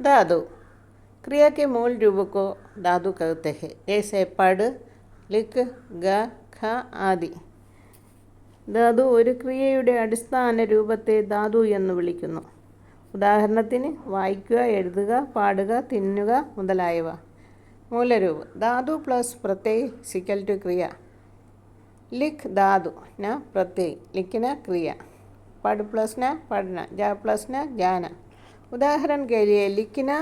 धातु क्रिया के मूल रूप को धातु कहते हैं, जैसे पढ़, लिख, ग, ഖ ആദി. ധാതു ഒരു ക്രിയയുടെ അടിസ്ഥാന രൂപത്തെ ധാതു എന്ന് വിളിക്കുന്നു. ഉദാഹരണത്തിന് വായിക്കുക, എഴുതുക, പാടുക, തിന്നുക മുതലായവ. മൂലരൂപം धातु प्लस प्रत्यय सिकल टू क्रिया. लिख धातु न प्रत्यय लिखना क्रिया. पढ़ प्लस न पढ़ना, जा प्लस न जाना. उदाहरण के लिए लिखना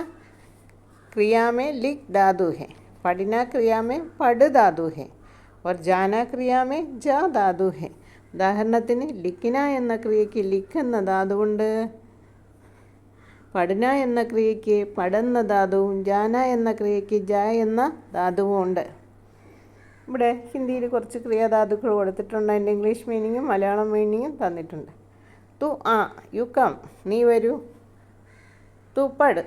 क्रिया में लिख धातु है, पढ़ना क्रिया में पढ़ धातु है और जाना क्रिया में जा धातु है. ഉദാഹരണത്തിന് ലിഖിന എന്ന ക്രിയയ്ക്ക് ലിഖ് എന്ന ധാതുവുണ്ട്, പഠന എന്ന ക്രിയയ്ക്ക് പഠെന്ന ധാതുവും ജാന എന്ന ക്രിയയ്ക്ക് ജ എന്ന ധാതുവും ഉണ്ട്. ഇവിടെ ഹിന്ദിയിൽ കുറച്ച് ക്രിയാധാതുക്കൾ കൊടുത്തിട്ടുണ്ട്. അതിൻ്റെ ഇംഗ്ലീഷ് മീനിങ്ങും മലയാളം മീനിങ്ങും തന്നിട്ടുണ്ട്. തു ആ യു കം നീ വരൂ. തു പढ़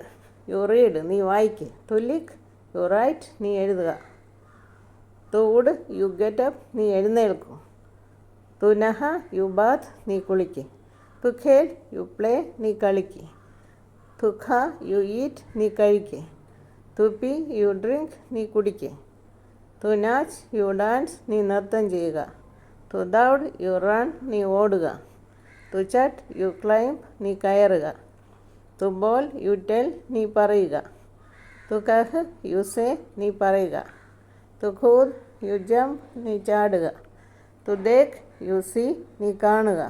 യു റീഡ് നീ വായിക്ക്. തു ലിഖ് യു റൈറ്റ് നീ എഴുതുക. തു ഉഡ് യു ഗെറ്റ് അപ്പ് നീ എഴുന്നേൽക്കൂ. തു നഹ യു ബാത്ത് നീ കുളിക്ക്. തു ഖേൽ യു പ്ലേ നീ കളിക്ക്. തു ഖ യു ഈറ്റ് നീ കഴിക്ക്. തു പി യു ഡ്രിങ്ക് നീ കുടിക്ക്. തു നാച്ച് യു ഡാൻസ് നീ നൃത്തം ചെയ്യുക. തു ദൗഡ് യു റൺ നീ ഓടുക. തു ചട്ട് യു ക്ലൈംബ് നീ കയറുക. തു ബോൾ യു ടെൽ നീ പറയുക. തു കഹ് യു സേ നീ പറയുക. തു ഖൂദ് യു ജംപ് നീ ചാടുക. തു ദേഖ് യു സീ നീ കാണുക.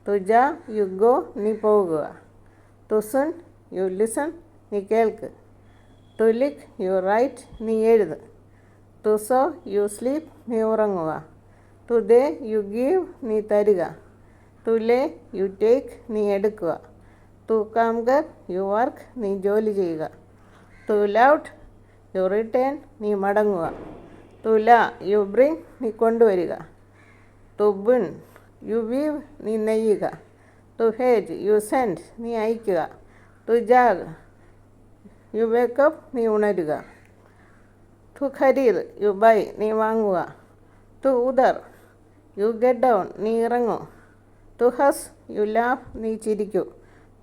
തു ജാ യു ഗോ നീ പോകുക. തു സുൻ യു ലിസൺ നീ കേൾക്ക്. തു ലിഖ് യു റൈറ്റ് നീ എഴുത്. തു സോ യു സ്ലീപ്പ് നീ ഉറങ്ങുക. തു ദേ യു ഗീവ് നീ തരിക. തു ലേ യു ടേക്ക് നീ എടുക്കുക. തു കം കർ യു വർക്ക് നീ ജോലി ചെയ്യുക. തു ലൗട്ട് യു റിട്ടേൺ നീ മടങ്ങുക. തു ലാ യു ബ്രിങ് നീ കൊണ്ടുവരിക. തു ബുൻ യു വീവ് നീ നെയ്യുക. തു ഹേജ് യു സെൻഡ് നീ അയക്കുക. തു ജാഗ് യു വേക്കപ്പ് നീ ഉണരുക. തു ഖരീദ് യു ബൈ നീ വാങ്ങുക. തു ഉദർ യു ഗെറ്റ് ഡൗൺ നീ ഇറങ്ങൂ. തു ഹസ് യു ലാഫ് നീ ചിരിക്കൂ.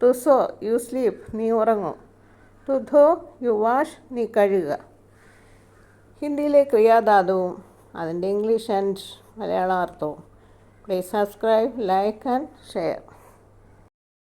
തു സോ യു സ്ലീപ്പ് നീ ഉറങ്ങൂ. തു ധോ യു വാഷ് നീ കഴുകുക. ഹിന്ദിയിലെ ക്രിയാധാതുവും അതിൻ്റെ ഇംഗ്ലീഷ് ആൻഡ് മലയാളം അർത്ഥവും. Please subscribe, like and share.